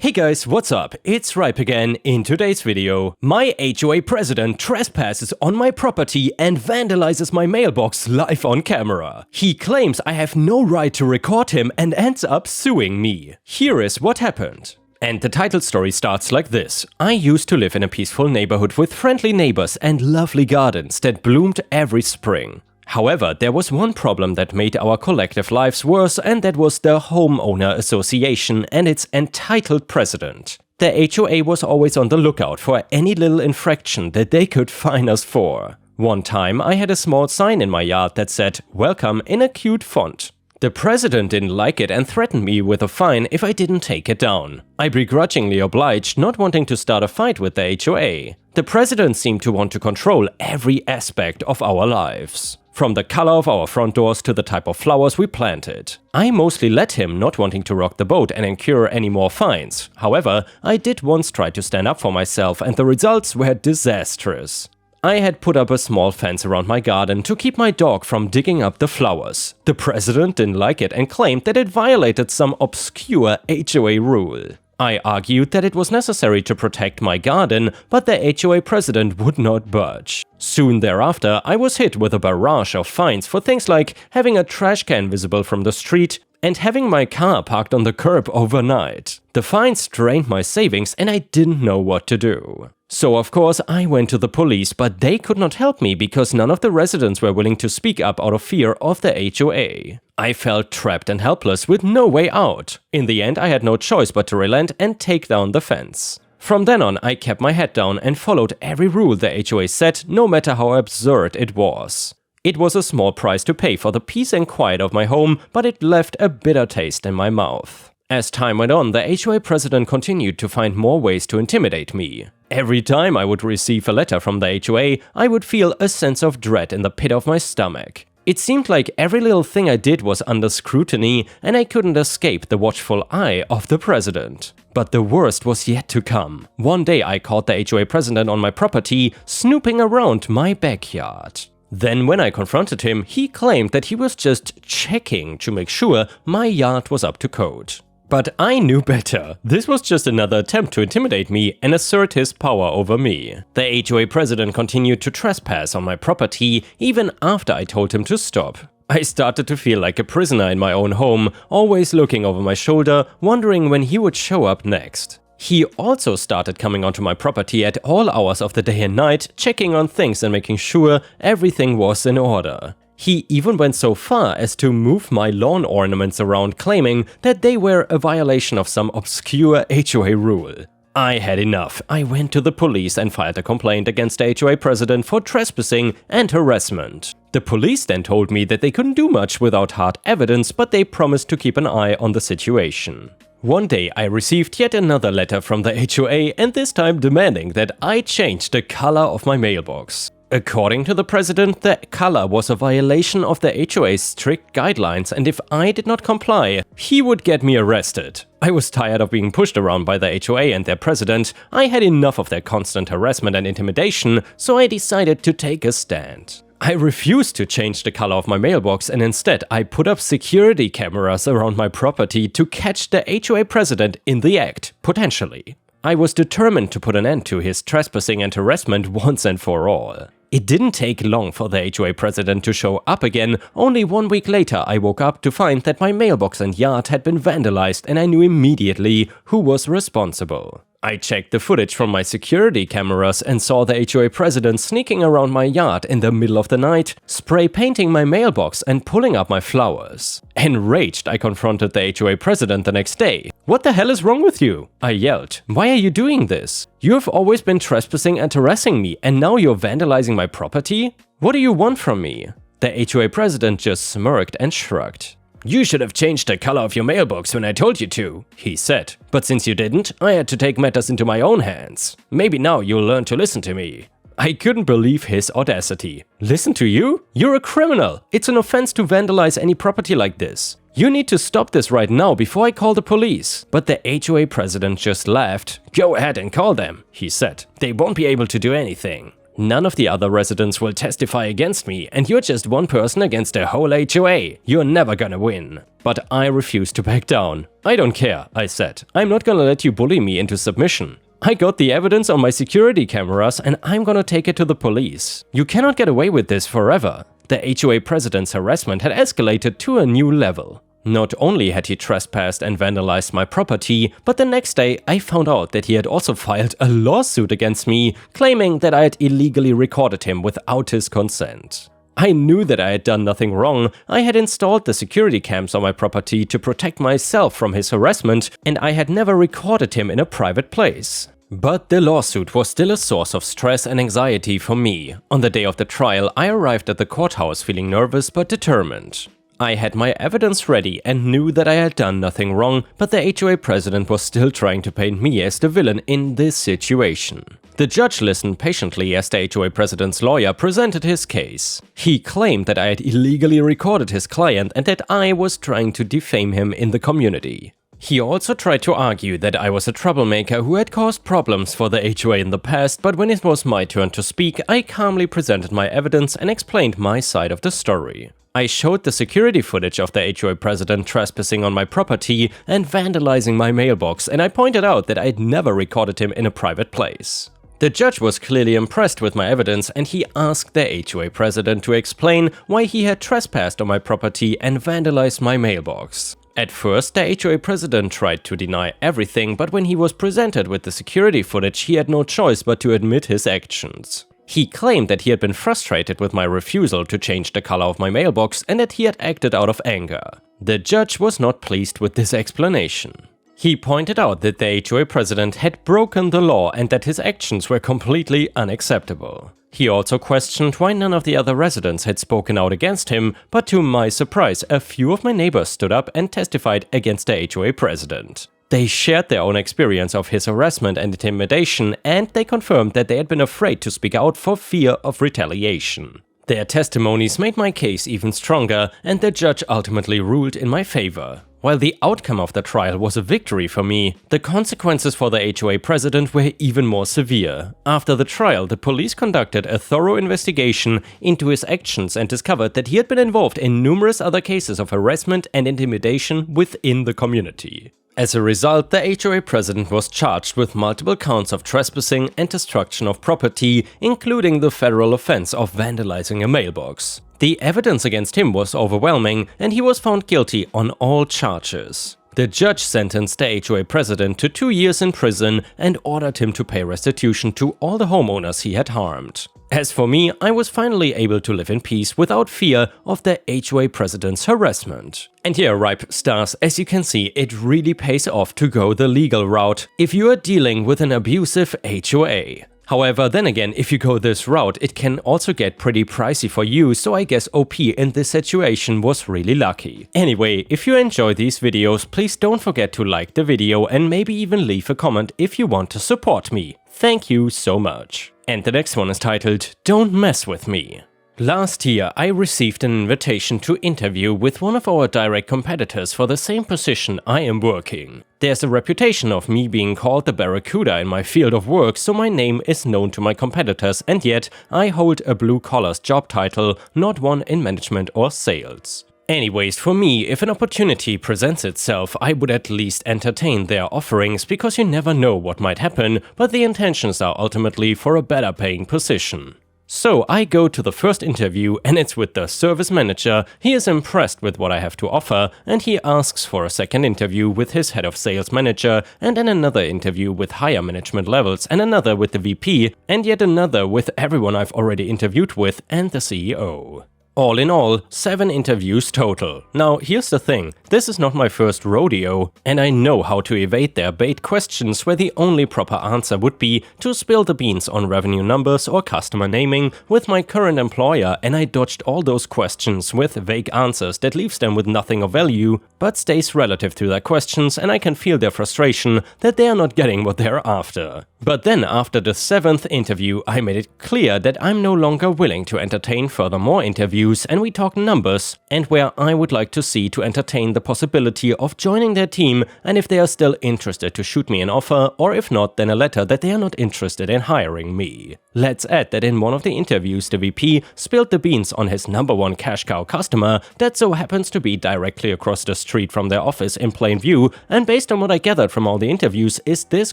Hey guys, what's up? It's Ripe again. In today's video, my HOA president trespasses on my property and vandalizes my mailbox live on camera. He claims I have no right to record him and ends up suing me. Here is what happened. And the title story starts like this. I used to live in a peaceful neighborhood with friendly neighbors and lovely gardens that bloomed every spring. However, there was one problem that made our collective lives worse, and that was the Homeowner Association and its entitled president. The HOA was always on the lookout for any little infraction that they could fine us for. One time I had a small sign in my yard that said "Welcome" in a cute font. The president didn't like it and threatened me with a fine if I didn't take it down. I begrudgingly obliged, not wanting to start a fight with the HOA. The president seemed to want to control every aspect of our lives. From the color of our front doors to the type of flowers we planted. I mostly let him, not wanting to rock the boat and incur any more fines. However, I did once try to stand up for myself and the results were disastrous. I had put up a small fence around my garden to keep my dog from digging up the flowers. The president didn't like it and claimed that it violated some obscure HOA rule. I argued that it was necessary to protect my garden, but the HOA president would not budge. Soon thereafter, I was hit with a barrage of fines for things like having a trash can visible from the street and having my car parked on the curb overnight. The fines drained my savings and I didn't know what to do. So of course I went to the police, but they could not help me because none of the residents were willing to speak up out of fear of the HOA. I felt trapped and helpless with no way out. In the end I had no choice but to relent and take down the fence. From then on I kept my head down and followed every rule the HOA set, no matter how absurd it was. It was a small price to pay for the peace and quiet of my home, but it left a bitter taste in my mouth. As time went on, the HOA president continued to find more ways to intimidate me. Every time I would receive a letter from the HOA, I would feel a sense of dread in the pit of my stomach. It seemed like every little thing I did was under scrutiny and I couldn't escape the watchful eye of the president. But the worst was yet to come. One day I caught the HOA president on my property, snooping around my backyard. Then when I confronted him, he claimed that he was just checking to make sure my yard was up to code. But I knew better. This was just another attempt to intimidate me and assert his power over me. The HOA president continued to trespass on my property even after I told him to stop. I started to feel like a prisoner in my own home, always looking over my shoulder, wondering when he would show up next. He also started coming onto my property at all hours of the day and night, checking on things and making sure everything was in order. He even went so far as to move my lawn ornaments around, claiming that they were a violation of some obscure HOA rule. I had enough. I went to the police and filed a complaint against the HOA president for trespassing and harassment. The police then told me that they couldn't do much without hard evidence, but they promised to keep an eye on the situation. One day I received yet another letter from the HOA, and this time demanding that I change the color of my mailbox. According to the president, the color was a violation of the HOA's strict guidelines, and if I did not comply, he would get me arrested. I was tired of being pushed around by the HOA and their president. I had enough of their constant harassment and intimidation, so I decided to take a stand. I refused to change the color of my mailbox, and instead I put up security cameras around my property to catch the HOA president in the act, potentially. I was determined to put an end to his trespassing and harassment once and for all. It didn't take long for the HOA president to show up again. Only 1 week later I woke up to find that my mailbox and yard had been vandalized, and I knew immediately who was responsible. I checked the footage from my security cameras and saw the HOA president sneaking around my yard in the middle of the night, spray painting my mailbox and pulling up my flowers. Enraged, I confronted the HOA president the next day. "What the hell is wrong with you?" I yelled. "Why are you doing this? You have always been trespassing and harassing me, and now you're vandalizing my property? What do you want from me?" The HOA president just smirked and shrugged. "You should have changed the color of your mailbox when I told you to," he said. "But since you didn't, I had to take matters into my own hands. Maybe now you'll learn to listen to me." I couldn't believe his audacity. Listen to you? You're a criminal. It's an offense to vandalize any property like this. You need to stop this right now before I call the police. But the HOA president just laughed. "Go ahead and call them," he said. "They won't be able to do anything." None of the other residents will testify against me, and you're just one person against a whole HOA. You're never gonna win. But I refused to back down. I don't care, I said. I'm not gonna let you bully me into submission. I got the evidence on my security cameras and I'm gonna take it to the police. You cannot get away with this forever. The HOA president's harassment had escalated to a new level. Not only had he trespassed and vandalized my property, but the next day I found out that he had also filed a lawsuit against me, claiming that I had illegally recorded him without his consent. I knew that I had done nothing wrong. I had installed the security cams on my property to protect myself from his harassment, and I had never recorded him in a private place. But the lawsuit was still a source of stress and anxiety for me. On the day of the trial, I arrived at the courthouse feeling nervous but determined. I had my evidence ready and knew that I had done nothing wrong, but the HOA president was still trying to paint me as the villain in this situation. The judge listened patiently as the HOA president's lawyer presented his case. He claimed that I had illegally recorded his client and that I was trying to defame him in the community. He also tried to argue that I was a troublemaker who had caused problems for the HOA in the past, but when it was my turn to speak, I calmly presented my evidence and explained my side of the story. I showed the security footage of the HOA president trespassing on my property and vandalizing my mailbox, and I pointed out that I'd never recorded him in a private place. The judge was clearly impressed with my evidence and he asked the HOA president to explain why he had trespassed on my property and vandalized my mailbox. At first, the HOA president tried to deny everything, but when he was presented with the security footage, he had no choice but to admit his actions. He claimed that he had been frustrated with my refusal to change the color of my mailbox and that he had acted out of anger. The judge was not pleased with this explanation. He pointed out that the HOA president had broken the law and that his actions were completely unacceptable. He also questioned why none of the other residents had spoken out against him, but to my surprise, a few of my neighbors stood up and testified against the HOA president. They shared their own experience of his harassment and intimidation, and they confirmed that they had been afraid to speak out for fear of retaliation. Their testimonies made my case even stronger, and the judge ultimately ruled in my favor. While the outcome of the trial was a victory for me, the consequences for the HOA president were even more severe. After the trial, the police conducted a thorough investigation into his actions and discovered that he had been involved in numerous other cases of harassment and intimidation within the community. As a result, the HOA president was charged with multiple counts of trespassing and destruction of property, including the federal offense of vandalizing a mailbox. The evidence against him was overwhelming, and he was found guilty on all charges. The judge sentenced the HOA president to 2 years in prison and ordered him to pay restitution to all the homeowners he had harmed. As for me, I was finally able to live in peace without fear of the HOA president's harassment. And here, Ripe Stars, as you can see, it really pays off to go the legal route if you are dealing with an abusive HOA. However, then again, if you go this route, it can also get pretty pricey for you, so I guess OP in this situation was really lucky. Anyway, if you enjoy these videos, please don't forget to like the video and maybe even leave a comment if you want to support me. Thank you so much. And the next one is titled, Don't Mess With Me. Last year, I received an invitation to interview with one of our direct competitors for the same position I am working. There's a reputation of me being called the Barracuda in my field of work, so my name is known to my competitors, and yet I hold a blue-collar job title, not one in management or sales. Anyways, for me, if an opportunity presents itself, I would at least entertain their offerings because you never know what might happen, but the intentions are ultimately for a better paying position. So I go to the first interview and it's with the service manager. He is impressed with what I have to offer and he asks for a second interview with his head of sales manager and then another interview with higher management levels and another with the VP and yet another with everyone I've already interviewed with and the CEO. All in all, 7 interviews total. Now, here's the thing, this is not my first rodeo, and I know how to evade their bait questions where the only proper answer would be to spill the beans on revenue numbers or customer naming with my current employer, and I dodged all those questions with vague answers that leaves them with nothing of value, but stays relative to their questions, and I can feel their frustration that they are not getting what they're after. But then after the 7th interview, I made it clear that I'm no longer willing to entertain further more interviews and we talked numbers and where I would like to see to entertain the possibility of joining their team and if they are still interested to shoot me an offer or if not then a letter that they are not interested in hiring me. Let's add that in one of the interviews, the VP spilled the beans on his #1 cash cow customer that so happens to be directly across the street from their office in plain view, and based on what I gathered from all the interviews is this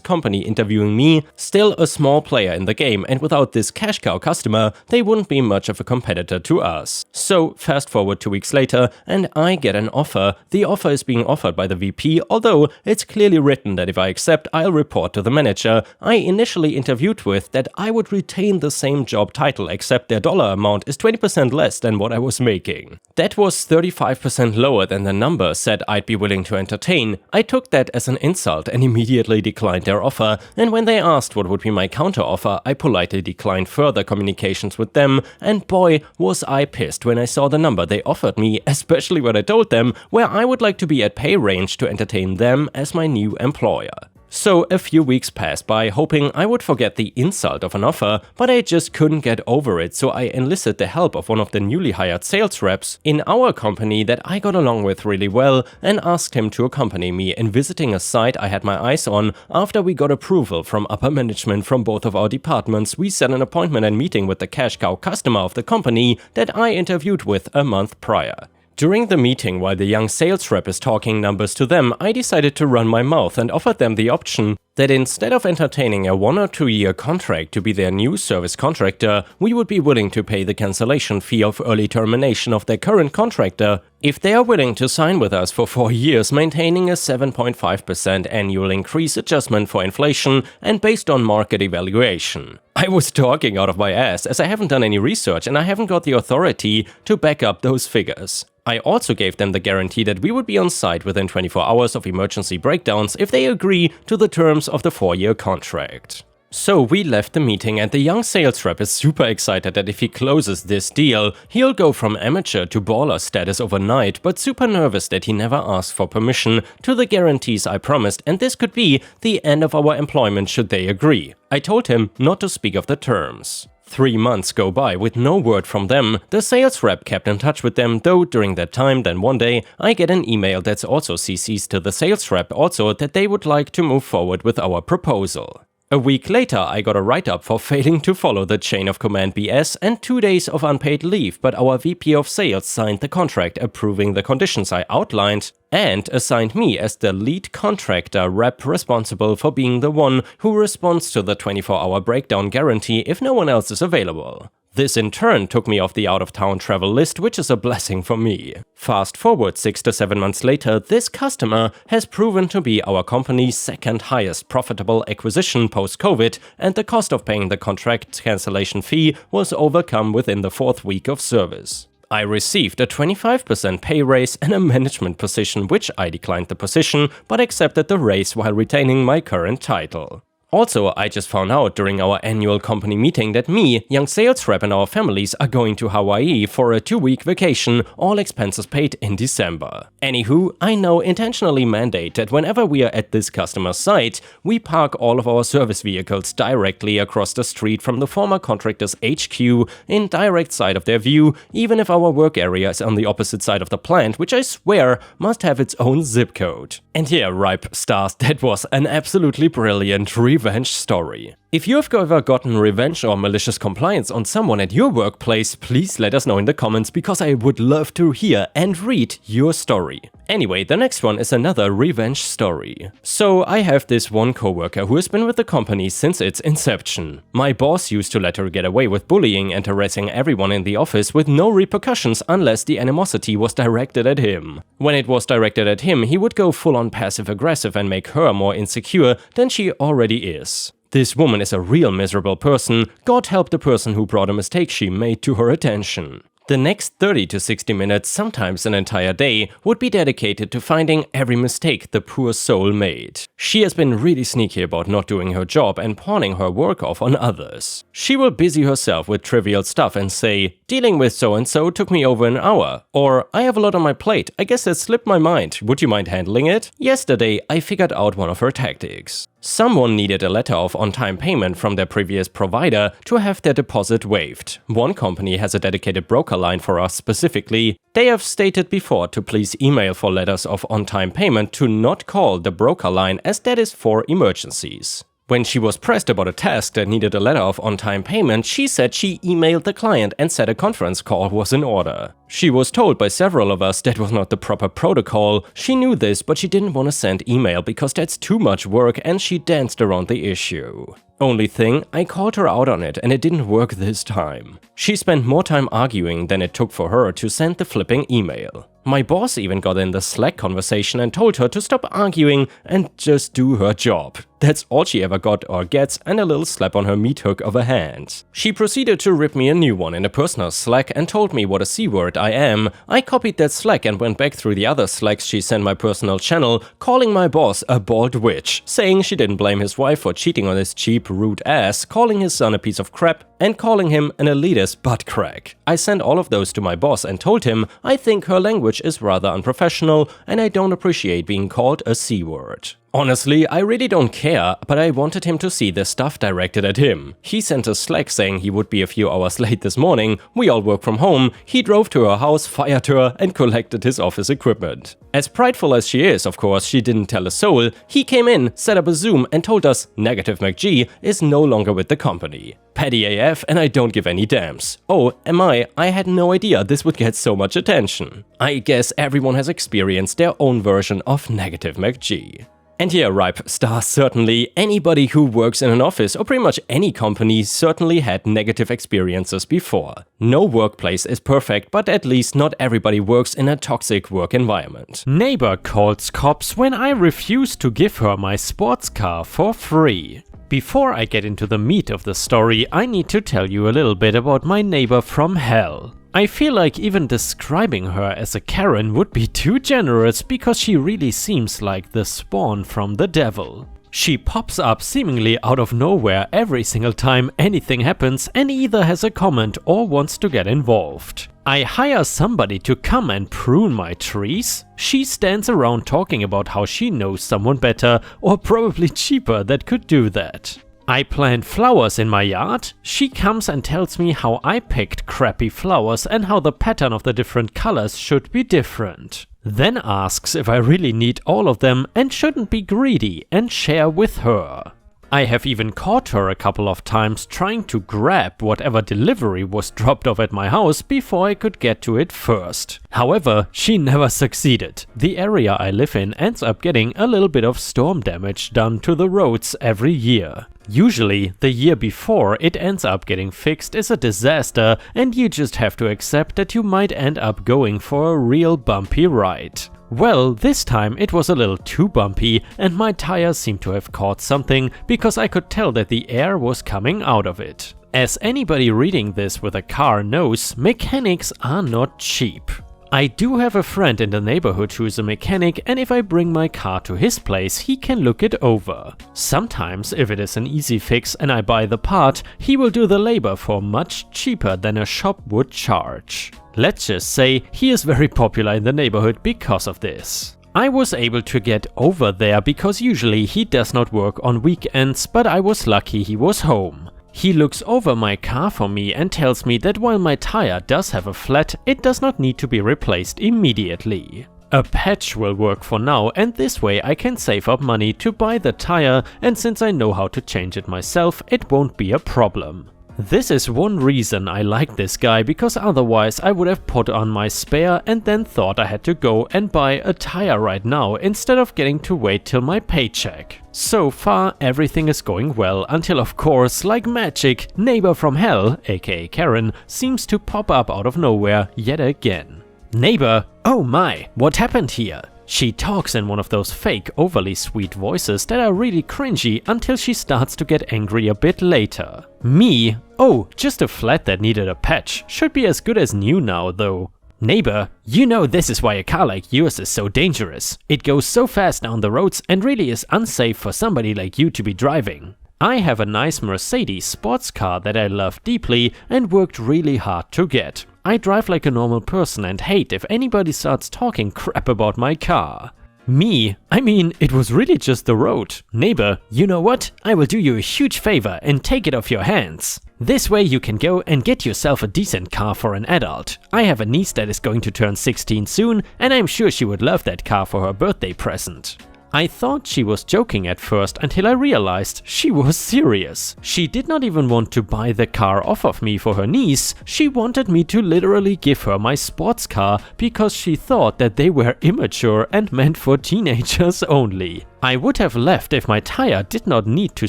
company interviewing me still a small player in the game, and without this cash cow customer, they wouldn't be much of a competitor to us. So fast forward 2 weeks later and I get an offer. The offer is being offered by the VP, although it's clearly written that if I accept, I'll report to the manager I initially interviewed with that I would retain the same job title, except their dollar amount is 20% less than what I was making. That was 35% lower than the number said I'd be willing to entertain. I took that as an insult and immediately declined their offer, and when they asked what would be my counter offer, I politely declined further communications with them, and boy was I pissed when I saw the number they offered me, especially when I told them where I would like to be at pay range to entertain them as my new employer. So a few weeks passed by, hoping I would forget the insult of an offer, but I just couldn't get over it, so I enlisted the help of one of the newly hired sales reps in our company that I got along with really well and asked him to accompany me in visiting a site I had my eyes on. After we got approval from upper management from both of our departments, we set an appointment and meeting with the cash cow customer of the company that I interviewed with a month prior. During the meeting, while the young sales rep is talking numbers to them, I decided to run my mouth and offered them the option that instead of entertaining a 1 or 2 year contract to be their new service contractor, we would be willing to pay the cancellation fee of early termination of their current contractor if they are willing to sign with us for 4 years, maintaining a 7.5% annual increase adjustment for inflation and based on market evaluation. I was talking out of my ass as I haven't done any research and I haven't got the authority to back up those figures. I also gave them the guarantee that we would be on site within 24 hours of emergency breakdowns if they agree to the terms of the 4-year contract. So we left the meeting and the young sales rep is super excited that if he closes this deal, he'll go from amateur to baller status overnight, but super nervous that he never asked for permission to the guarantees I promised, and this could be the end of our employment should they agree. I told him not to speak of the terms. 3 months go by with no word from them. The sales rep kept in touch with them, though during that time, then one day I get an email that's also CCs to the sales rep also that they would like to move forward with our proposal. A week later, I got a write-up for failing to follow the chain of command BS and 2 days of unpaid leave, but our VP of sales signed the contract approving the conditions I outlined and assigned me as the lead contractor rep responsible for being the one who responds to the 24-hour breakdown guarantee if no one else is available. This in turn took me off the out-of-town travel list, which is a blessing for me. Fast forward 6 to 7 months later, this customer has proven to be our company's second highest profitable acquisition post-COVID, and the cost of paying the contract cancellation fee was overcome within the 4th week of service. I received a 25% pay raise and a management position, which I declined the position, but accepted the raise while retaining my current title. Also, I just found out during our annual company meeting that me, young sales rep and our families are going to Hawaii for a 2-week vacation, all expenses paid in December. Anywho, I now intentionally mandate that whenever we are at this customer site, we park all of our service vehicles directly across the street from the former contractor's HQ in direct sight of their view, even if our work area is on the opposite side of the plant, which I swear must have its own zip code. And yeah, ripe stars, that was an absolutely brilliant revenge story. If you've ever gotten revenge or malicious compliance on someone at your workplace, please let us know in the comments because I would love to hear and read your story. Anyway, the next one is another revenge story. So I have this one coworker who has been with the company since its inception. My boss used to let her get away with bullying and harassing everyone in the office with no repercussions unless the animosity was directed at him. When it was directed at him, he would go full on passive aggressive and make her more insecure than she already is. This woman is a real miserable person. God help the person who brought a mistake she made to her attention. The next 30 to 60 minutes, sometimes an entire day, would be dedicated to finding every mistake the poor soul made. She has been really sneaky about not doing her job and pawning her work off on others. She will busy herself with trivial stuff and say, "Dealing with so-and-so took me over an hour," or "I have a lot on my plate, I guess that slipped my mind, would you mind handling it?" Yesterday, I figured out one of her tactics. Someone needed a letter of on-time payment from their previous provider to have their deposit waived. One company has a dedicated broker line for us specifically. They have stated before to please email for letters of on-time payment to not call the broker line as that is for emergencies. When she was pressed about a task that needed a letter of on-time payment, she said she emailed the client and said a conference call was in order. She was told by several of us that was not the proper protocol. She knew this, but she didn't want to send email because that's too much work, and she danced around the issue. Only thing, I called her out on it and it didn't work this time. She spent more time arguing than it took for her to send the flipping email. My boss even got in the Slack conversation and told her to stop arguing and just do her job. That's all she ever got or gets, and a little slap on her meat hook of a hand. She proceeded to rip me a new one in a personal Slack and told me what a C-word I am. I copied that Slack and went back through the other Slacks she sent my personal channel, calling my boss a bald witch, saying she didn't blame his wife for cheating on his cheap, rude ass, calling his son a piece of crap, and calling him an elitist butt crack. I sent all of those to my boss and told him I think her language is rather unprofessional and I don't appreciate being called a C-word. Honestly, I really don't care, but I wanted him to see the stuff directed at him. He sent a Slack saying he would be a few hours late this morning, we all work from home, he drove to her house, fired her, and collected his office equipment. As prideful as she is, of course, she didn't tell a soul. He came in, set up a Zoom, and told us Negative McG is no longer with the company. Petty AF, and I don't give any damns. Oh, am I? I had no idea this would get so much attention. I guess everyone has experienced their own version of Negative McG. And yeah, Ripe Star, certainly anybody who works in an office or pretty much any company certainly had negative experiences before. No workplace is perfect, but at least not everybody works in a toxic work environment. Neighbor calls cops when I refuse to give her my sports car for free. Before I get into the meat of the story, I need to tell you a little bit about my neighbor from hell. I feel like even describing her as a Karen would be too generous because she really seems like the spawn from the devil. She pops up seemingly out of nowhere every single time anything happens and either has a comment or wants to get involved. I hire somebody to come and prune my trees. She stands around talking about how she knows someone better or probably cheaper that could do that. I plant flowers in my yard. She comes and tells me how I picked crappy flowers and how the pattern of the different colors should be different. Then asks if I really need all of them and shouldn't be greedy and share with her. I have even caught her a couple of times trying to grab whatever delivery was dropped off at my house before I could get to it first. However, she never succeeded. The area I live in ends up getting a little bit of storm damage done to the roads every year. Usually, the year before it ends up getting fixed is a disaster and you just have to accept that you might end up going for a real bumpy ride. Well, this time it was a little too bumpy and my tire seemed to have caught something because I could tell that the air was coming out of it. As anybody reading this with a car knows, mechanics are not cheap. I do have a friend in the neighborhood who is a mechanic, and if I bring my car to his place, he can look it over. Sometimes, if it is an easy fix and I buy the part, he will do the labor for much cheaper than a shop would charge. Let's just say he is very popular in the neighborhood because of this. I was able to get over there because usually he does not work on weekends, but I was lucky he was home. He looks over my car for me and tells me that while my tire does have a flat, it does not need to be replaced immediately. A patch will work for now, and this way I can save up money to buy the tire, and since I know how to change it myself, it won't be a problem. This is one reason I like this guy, because otherwise I would have put on my spare and then thought I had to go and buy a tire right now instead of getting to wait till my paycheck. So far everything is going well until, of course, like magic, neighbor from hell, aka Karen, seems to pop up out of nowhere yet again. Neighbor, oh my, what happened here? She talks in one of those fake, overly sweet voices that are really cringy until she starts to get angry a bit later. Me? Oh, just a flat that needed a patch. Should be as good as new now, though. Neighbor, you know this is why a car like yours is so dangerous. It goes so fast down the roads and really is unsafe for somebody like you to be driving. I have a nice Mercedes sports car that I love deeply and worked really hard to get. I drive like a normal person and hate if anybody starts talking crap about my car. Me? I mean, it was really just the road. Neighbor, you know what? I will do you a huge favor and take it off your hands. This way you can go and get yourself a decent car for an adult. I have a niece that is going to turn 16 soon, and I'm sure she would love that car for her birthday present. I thought she was joking at first until I realized she was serious. She did not even want to buy the car off of me for her niece, she wanted me to literally give her my sports car because she thought that they were immature and meant for teenagers only. I would have left if my tire did not need to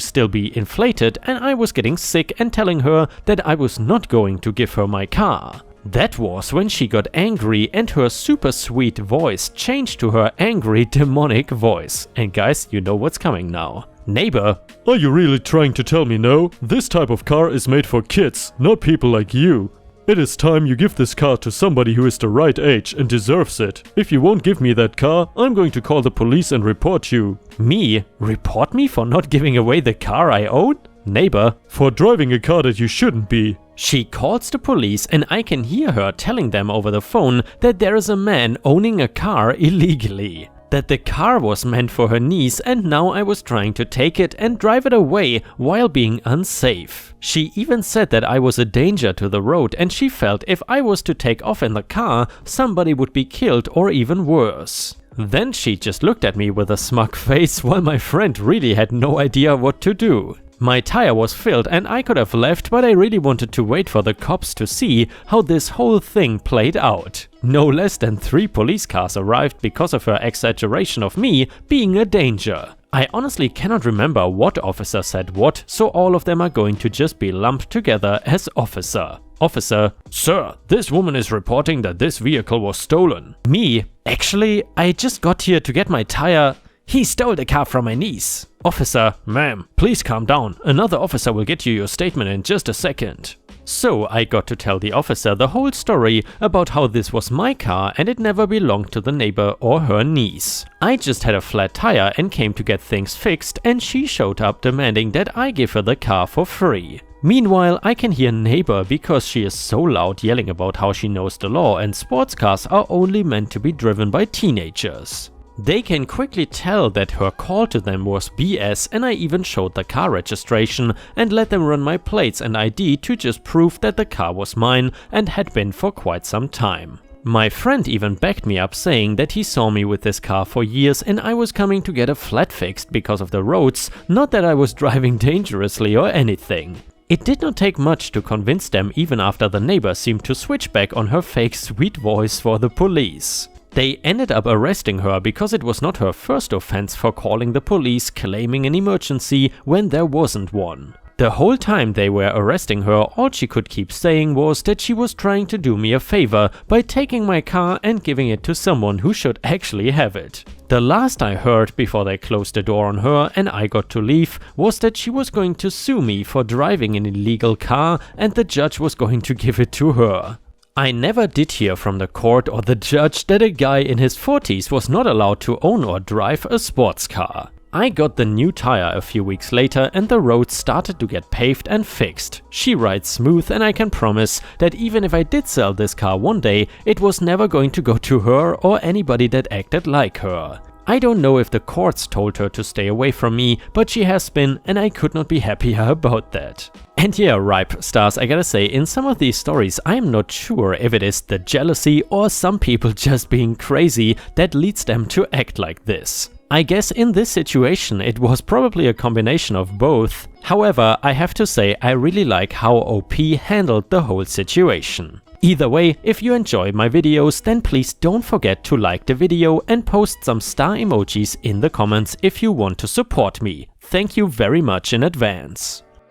still be inflated and I was getting sick and telling her that I was not going to give her my car. That was when she got angry and her super sweet voice changed to her angry demonic voice. And guys, you know what's coming now. Neighbor, are you really trying to tell me no? This type of car is made for kids, not people like you. It is time you give this car to somebody who is the right age and deserves it. If you won't give me that car, I'm going to call the police and report you. Me? Report me for not giving away the car I own? Neighbor, for driving a car that you shouldn't be. She calls the police and I can hear her telling them over the phone that there is a man owning a car illegally. That the car was meant for her niece and now I was trying to take it and drive it away while being unsafe. She even said that I was a danger to the road and she felt if I was to take off in the car, somebody would be killed or even worse. Then she just looked at me with a smug face while my friend really had no idea what to do. My tire was filled and I could have left, but I really wanted to wait for the cops to see how this whole thing played out. No less than 3 police cars arrived because of her exaggeration of me being a danger. I honestly cannot remember what officer said what, so all of them are going to just be lumped together as officer. Officer, sir, this woman is reporting that this vehicle was stolen. Me, actually, I just got here to get my tire. He stole the car from my niece. Officer, ma'am, please calm down. Another officer will get you your statement in just a second. So I got to tell the officer the whole story about how this was my car and it never belonged to the neighbor or her niece. I just had a flat tire and came to get things fixed and she showed up demanding that I give her the car for free. Meanwhile, I can hear neighbor because she is so loud yelling about how she knows the law and sports cars are only meant to be driven by teenagers. They can quickly tell that her call to them was BS and I even showed the car registration and let them run my plates and ID to just prove that the car was mine and had been for quite some time. My friend even backed me up saying that he saw me with this car for years and I was coming to get a flat fixed because of the roads, not that I was driving dangerously or anything. It did not take much to convince them even after the neighbor seemed to switch back on her fake sweet voice for the police. They ended up arresting her because it was not her first offense for calling the police claiming an emergency when there wasn't one. The whole time they were arresting her, all she could keep saying was that she was trying to do me a favor by taking my car and giving it to someone who should actually have it. The last I heard before they closed the door on her and I got to leave was that she was going to sue me for driving an illegal car and the judge was going to give it to her. I never did hear from the court or the judge that a guy in his 40s was not allowed to own or drive a sports car. I got the new tire a few weeks later and the roads started to get paved and fixed. She rides smooth and I can promise that even if I did sell this car one day, it was never going to go to her or anybody that acted like her. I don't know if the courts told her to stay away from me, but she has been and I could not be happier about that. And yeah, Ripe Stars, I gotta say, in some of these stories I'm not sure if it is the jealousy or some people just being crazy that leads them to act like this. I guess in this situation it was probably a combination of both. However, I have to say I really like how OP handled the whole situation. Either way, if you enjoy my videos, then please don't forget to like the video and post some star emojis in the comments if you want to support me. Thank you very much in advance.